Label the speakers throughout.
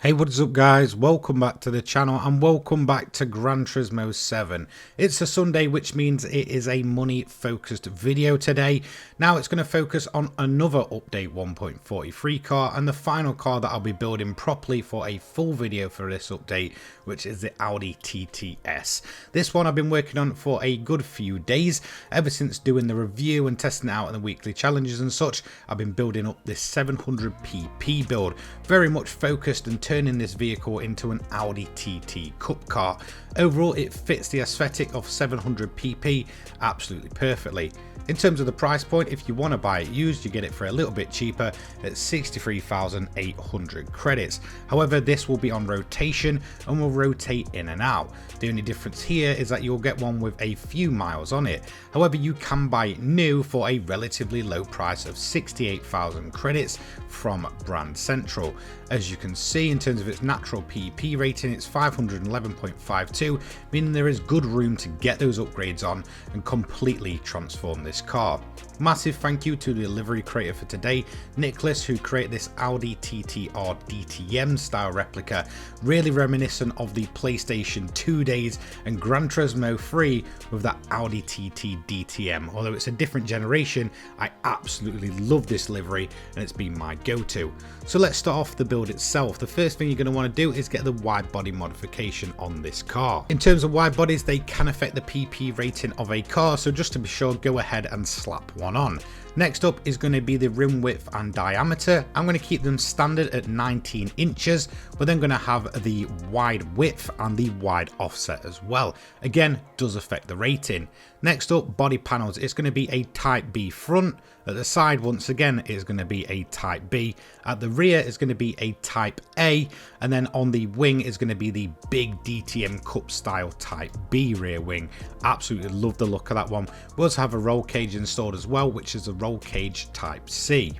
Speaker 1: Hey, what's up guys, welcome back to the channel and welcome back to Gran Turismo 7. It's a Sunday, which means it is a money focused video today. Now it's going to focus on another update 1.43 car and the final car that I'll be building properly for a full video for this update, which is the Audi TTS. This one I've been working on for a good few days, ever since doing the review and testing it out in the weekly challenges and such. I've been building up this 700 pp build, very much focused and turning this vehicle into an Audi TT Coupe car. Overall, it fits the aesthetic of 700 pp absolutely perfectly. In terms of the price point, if you want to buy it used, you get it for a little bit cheaper at 63,800 credits. However, this will be on rotation and will rotate in and out. The only difference here is that you'll get one with a few miles on it. However, you can buy it new for a relatively low price of 68,000 credits from Brand Central. As you can see, in terms of its natural PP rating, it's 511.52, meaning there is good room to get those upgrades on and completely transform this car. Massive thank you to the livery creator for today, Nicholas, who created this Audi TTR DTM style replica, really reminiscent of the PlayStation 2 days and Gran Turismo 3 with that Audi TT DTM. Although it's a different generation, I absolutely love this livery and it's been my go-to. So let's start off the build itself. The first thing you're going to want to do is get the wide body modification on this car. In terms of wide bodies, they can affect the PP rating of a car, so just to be sure, go ahead and slap one on. Next up is going to be the rim width and diameter. I'm going to keep them standard at 19 inches. We're then going to have the wide width and the wide offset as well. Again, does affect the rating. Next up, body panels. It's going to be a Type B front. At the side, once again, is going to be a Type B. At the rear is going to be a Type A. And then on the wing is going to be the big DTM Cup style Type B rear wing. Absolutely love the look of that one. We also have a roll cage installed as well, which is a roll cage Type C.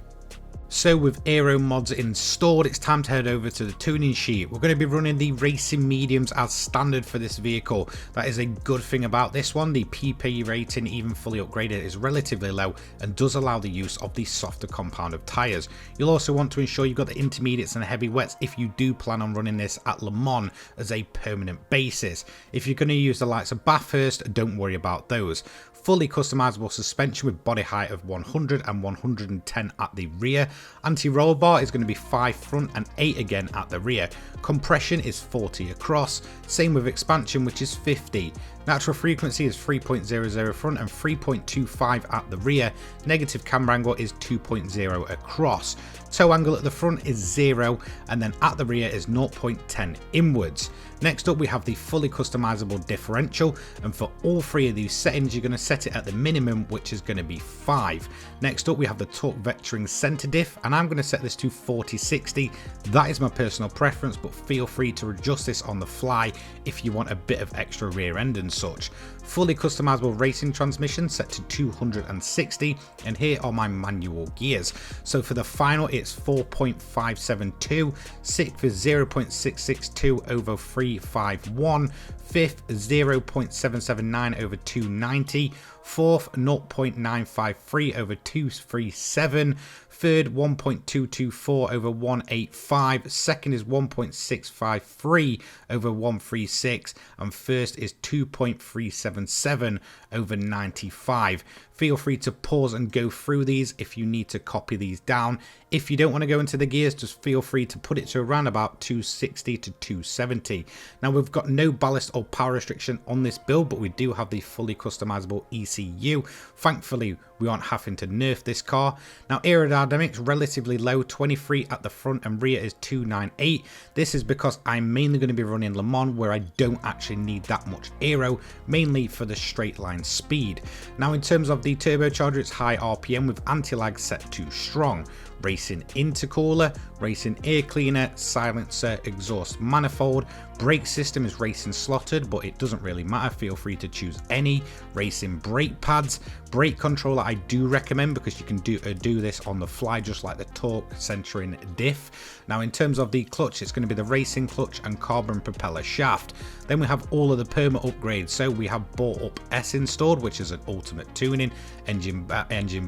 Speaker 1: So with aero mods installed, it's time to head over to the tuning sheet. We're going to be running the racing mediums as standard for this vehicle. That is a good thing about this one. The PP rating, even fully upgraded, is relatively low and does allow the use of the softer compound of tyres. You'll also want to ensure you've got the intermediates and heavy wets if you do plan on running this at Le Mans as a permanent basis. If you're going to use the likes of Bathurst, don't worry about those. Fully customizable suspension with body height of 100 and 110 at the rear. Anti-roll bar is going to be 5 front and 8 again at the rear. Compression is 40 across. Same with expansion, which is 50. Natural frequency is 3.00 front and 3.25 at the rear. Negative camber angle is 2.0 across. Toe angle at the front is 0 and then at the rear is 0.10 inwards. Next up, we have the fully customizable differential, and for all three of these settings you're going to set it at the minimum, which is going to be 5. Next up, we have the torque vectoring center diff, and I'm going to set this to 40/60. That is my personal preference, but feel free to adjust this on the fly if you want a bit of extra rear end and such. Fully customizable racing transmission set to 260, and here are my manual gears. So for the final, it's 4.572, sixth is 0.662 over 351, fifth 0.779 over 290, fourth 0.953 over 237, third 1.224 over 185, second is 1.653 over 136, and first is 2.377 over 95. Feel free to pause and go through these if you need to copy these down. If you don't want to go into the gears, just feel free to put it to around about 260 to 270. Now we've got no ballast or power restriction on this build, but we do have the fully customizable ECU. Thankfully, we aren't having to nerf this car. Now aerodynamics relatively low, 23 at the front and rear is 298. This is because I'm mainly going to be running Le Mans, where I don't actually need that much aero, mainly for the straight line speed. Now in terms of the turbocharger, it's high RPM with anti-lag set to strong. Racing intercooler, racing air cleaner, silencer, exhaust manifold. Brake system is racing slotted, but it doesn't really matter, feel free to choose any. Racing brake pads. Brake controller I do recommend because you can do this on the fly, just like the torque centering diff. Now in terms of the clutch, it's going to be the racing clutch and carbon propeller shaft. Then we have all of the perma upgrades. So we have bought up S installed, which is an ultimate tuning, engine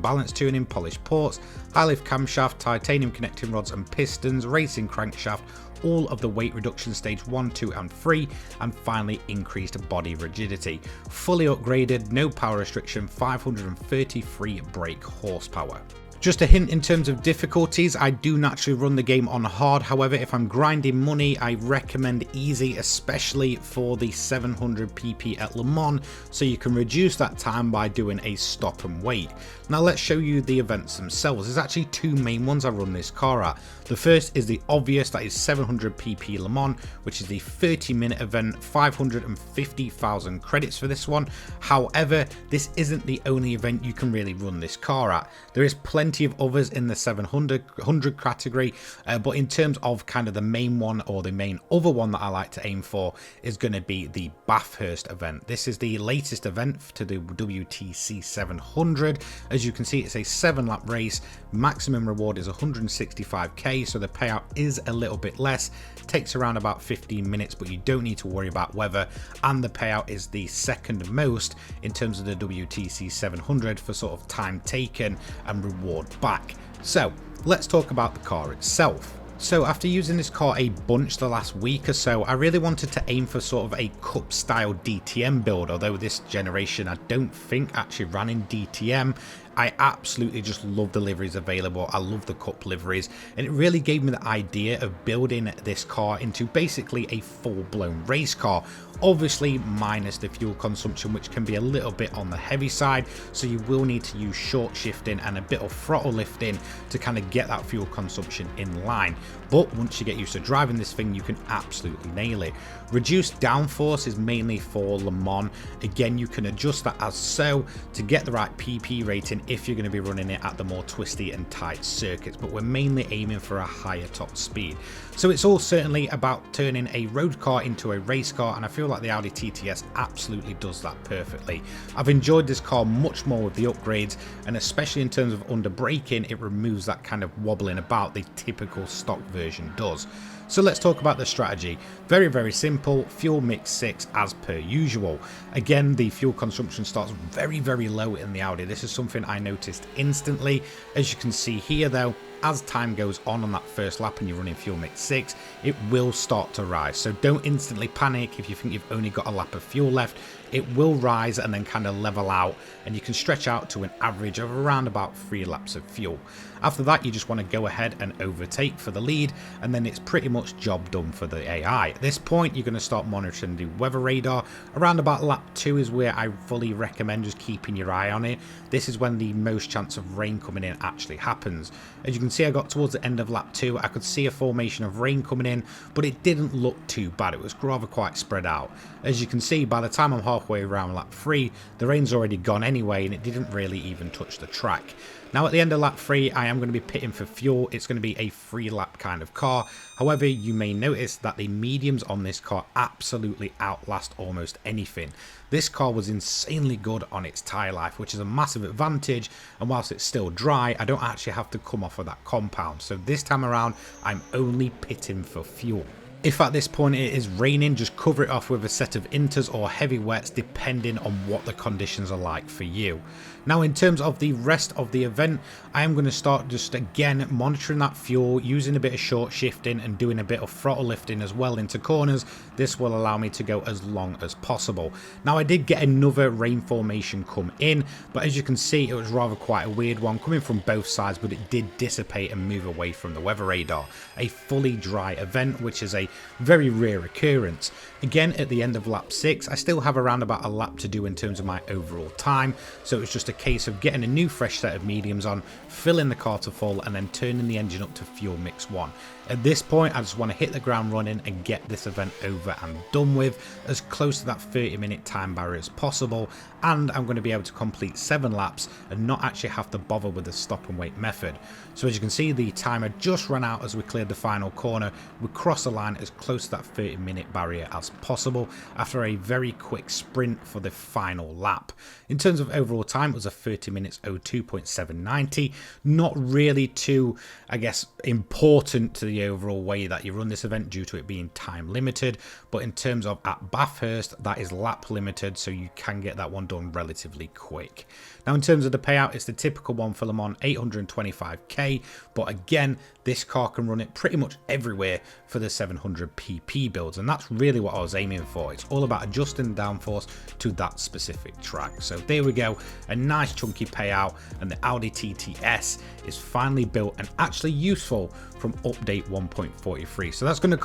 Speaker 1: balance tuning, polished ports, high lift camshaft, titanium connecting rods and pistons, racing crankshaft, all of the weight reduction stage 1, 2 and 3, and finally increased body rigidity. Fully upgraded, no power restriction, 533 brake horsepower. Just a hint in terms of difficulties, I do naturally run the game on hard. However, if I'm grinding money, I recommend easy, especially for the 700 pp at Le Mans, so you can reduce that time by doing a stop and wait. Now let's show you the events themselves. There's actually two main ones I run this car at. The first is the obvious, that is 700 pp Le Mans, which is the 30-minute event, 550,000 credits for this one. However, this isn't the only event you can really run this car at. There is plenty of others in the 700 category, but in terms of kind of the main one, or the main other one that I like to aim for, is going to be the Bathurst event. This is the latest event to the WTC 700. As you can see, it's a 7-lap race. Maximum reward is 165k, so the payout is a little bit less. Takes around about 15 minutes, but you don't need to worry about weather, and the payout is the second most in terms of the WTC 700 for sort of time taken and reward back. So let's talk about the car itself. So after using this car a bunch the last week or so, I really wanted to aim for sort of a Cup style DTM build, although this generation I don't think actually ran in DTM. I absolutely just love the liveries available. I love the Cup liveries, and it really gave me the idea of building this car into basically a full-blown race car. Obviously minus the fuel consumption, which can be a little bit on the heavy side, so you will need to use short shifting and a bit of throttle lifting to kind of get that fuel consumption in line. But once you get used to driving this thing, you can absolutely nail it. Reduced downforce is mainly for Le Mans. Again, you can adjust that as so to get the right PP rating if you're going to be running it at the more twisty and tight circuits, but we're mainly aiming for a higher top speed. So it's all certainly about turning a road car into a race car, and I feel like the Audi TTS absolutely does that perfectly. I've enjoyed this car much more with the upgrades, and especially in terms of under braking, it removes that kind of wobbling about the typical stock version does. So let's talk about the strategy. Very, very simple. Fuel mix 6 as per usual. Again, the fuel consumption starts very, very low in the Audi. This is something I noticed instantly. As you can see here though, as time goes on that first lap and you're running fuel mix 6, it will start to rise. So don't instantly panic if you think you've only got a lap of fuel left. It will rise and then kind of level out, and you can stretch out to an average of around about 3 laps of fuel. After that, you just want to go ahead and overtake for the lead, and then it's pretty much job done for the AI. At this point, you're going to start monitoring the weather radar. Around about lap 2 is where I fully recommend just keeping your eye on it. This is when the most chance of rain coming in actually happens. As you can see, I got towards the end of lap 2, I could see a formation of rain coming in, but it didn't look too bad. It was rather quite spread out. As you can see, by the time I'm halfway around lap 3, the rain's already gone anyway, and it didn't really even touch the track. Now at the end of lap 3, I am going to be pitting for fuel. It's going to be a 3-lap kind of car. However, you may notice that the mediums on this car absolutely outlast almost anything. This car was insanely good on its tyre life, which is a massive advantage, and whilst it's still dry, I don't actually have to come off of that compound. So this time around, I'm only pitting for fuel. If at this point it is raining, just cover it off with a set of inters or heavy wets, depending on what the conditions are like for you. Now in terms of the rest of the event, I am going to start just again monitoring that fuel, using a bit of short shifting and doing a bit of throttle lifting as well into corners. This will allow me to go as long as possible. Now I did get another rain formation come in, but as you can see, it was rather quite a weird one coming from both sides, but it did dissipate and move away from the weather radar. A fully dry event, which is a very rare occurrence. Again, at the end of lap 6, I still have around about a lap to do in terms of my overall time, so it's just a case of getting a new fresh set of mediums on, filling the car to full, and then turning the engine up to fuel mix 1. At this point, I just want to hit the ground running and get this event over and done with, as close to that 30-minute time barrier as possible, and I'm going to be able to complete 7 laps and not actually have to bother with the stop and wait method. So as you can see, the timer just ran out as we cleared the final corner. We crossed the line as close to that 30-minute barrier as possible after a very quick sprint for the final lap. In terms of overall time, it was a 30 minutes 02.790. Not really too, I guess, important to the overall way that you run this event due to it being time limited, but in terms of at Bathurst, that is lap limited, so you can get that one done relatively quick. Now in terms of the payout, it's the typical one for Le Mans, 825k, but again, this car can run it pretty much everywhere for the 700 pp builds, and that's really what I was aiming for. It's all about adjusting downforce to that specific track. So there we go, a nice chunky payout, and the Audi TTS is finally built and actually useful from update 1.43. So that's going to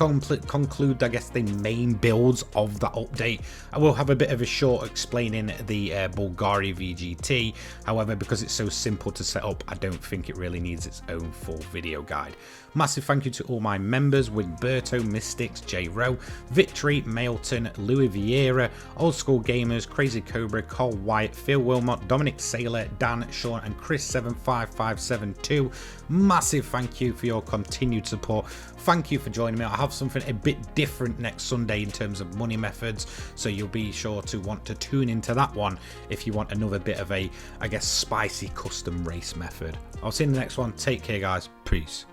Speaker 1: conclude, I guess, the main builds of that update. I will have a bit of a short explaining the Bulgari VGT. However, because it's so simple to set up, I don't think it really needs its own full video guide. Massive thank you to all my members: Wigberto, Mystics, J Rowe, Victory, Mailton, Louis Vieira, Old School Gamers, Crazy Cobra, Cole White, Phil Wilmot, Dominic Saylor, Dan, Sean and Chris75572. Massive thank you for your continued support. Thank you for joining me. I have something a bit different next Sunday in terms of money methods, so you'll be sure to want to tune into that one if you want another bit of a, I guess, spicy custom race method. I'll see you in the next one. Take care, guys. Peace.